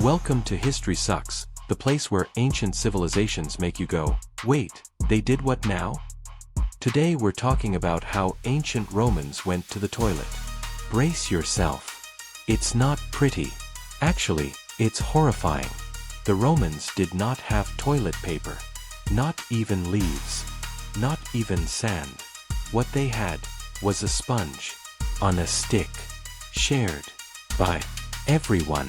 Welcome to History Sucks, the place where ancient civilizations make you go, wait, they did what now? Today we're talking about how ancient Romans went to the toilet. Brace yourself. It's not pretty. Actually, it's horrifying. The Romans did not have toilet paper. Not even leaves. Not even sand. What they had was a sponge. On a stick. Shared. By everyone.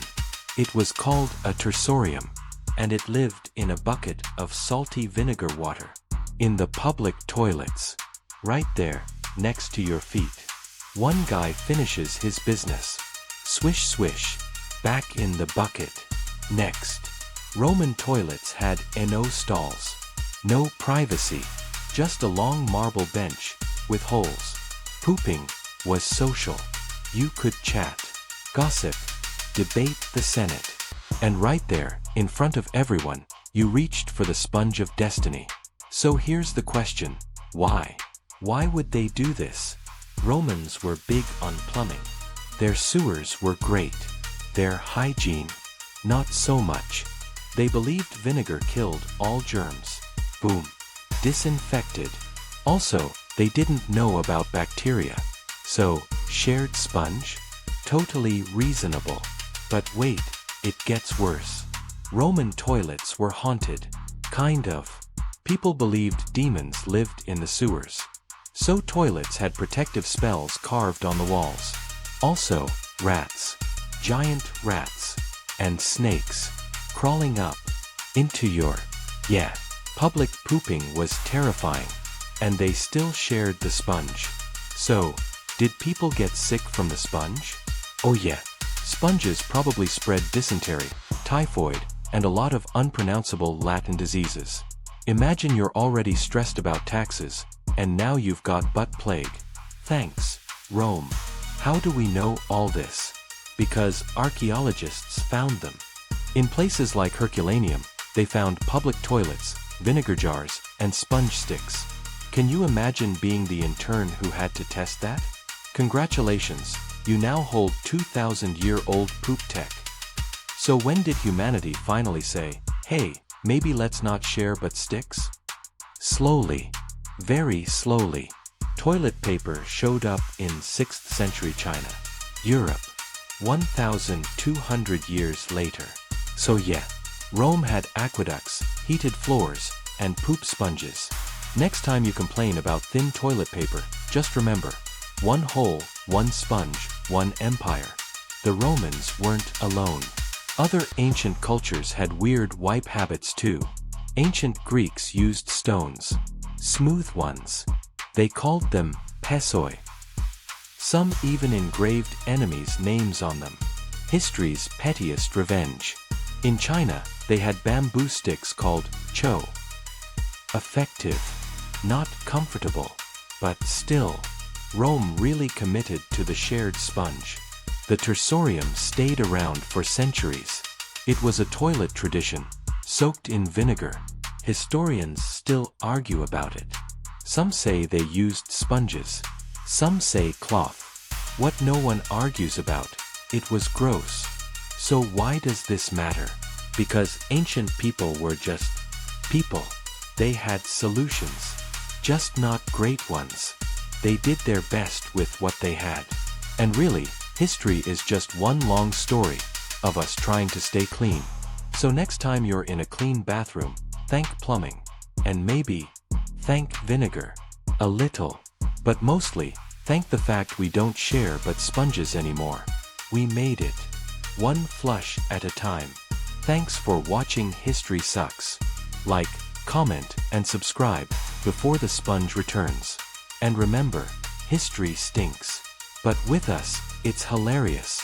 It was called a tersorium. And it lived in a bucket of salty vinegar water. In the public toilets. Right there, next to your feet. One guy finishes his business. Swish swish. Back in the bucket. Next. Roman toilets had no stalls. No privacy. Just a long marble bench, with holes. Pooping was social. You could chat. Gossip. Debate the Senate. And right there, in front of everyone, you reached for the sponge of destiny. So here's the question, why? Why would they do this? Romans were big on plumbing. Their sewers were great. Their hygiene, not so much. They believed vinegar killed all germs. Boom. Disinfected. Also, they didn't know about bacteria. So, shared sponge? Totally reasonable. But wait, it gets worse. Roman toilets were haunted. Kind of. People believed demons lived in the sewers. So toilets had protective spells carved on the walls. Also, rats. Giant rats. And snakes. Crawling up. Into your... Yeah. Public pooping was terrifying. And they still shared the sponge. So, did people get sick from the sponge? Oh yeah. Sponges probably spread dysentery, typhoid, and a lot of unpronounceable Latin diseases. Imagine you're already stressed about taxes, and now you've got butt plague. Thanks, Rome. How do we know all this? Because archaeologists found them. In places like Herculaneum, they found public toilets, vinegar jars, and sponge sticks. Can you imagine being the intern who had to test that? Congratulations, you now hold 2,000-year-old poop tech. So when did humanity finally say, hey, maybe let's not share but sticks? Slowly, very slowly, toilet paper showed up in 6th century China, Europe, 1,200 years later. So yeah, Rome had aqueducts, heated floors, and poop sponges. Next time you complain about thin toilet paper, just remember, one hole, one sponge, one empire. The Romans weren't alone. Other ancient cultures had weird wipe habits too. Ancient Greeks used stones. Smooth ones. They called them pessoi. Some even engraved enemies' names on them. History's pettiest revenge. In China, they had bamboo sticks called cho. Effective. Not comfortable. But still. Rome really committed to the shared sponge. The tersorium stayed around for centuries. It was a toilet tradition, soaked in vinegar. Historians still argue about it. Some say they used sponges. Some say cloth. What no one argues about, it was gross. So why does this matter? Because ancient people were just people. They had solutions. Just not great ones. They did their best with what they had. And really, history is just one long story of us trying to stay clean. So next time you're in a clean bathroom, thank plumbing. And maybe, thank vinegar. A little. But mostly, thank the fact we don't share but sponges anymore. We made it. One flush at a time. Thanks for watching History Sucks. Like, comment, and subscribe before the sponge returns. And remember, history stinks. But with us, it's hilarious.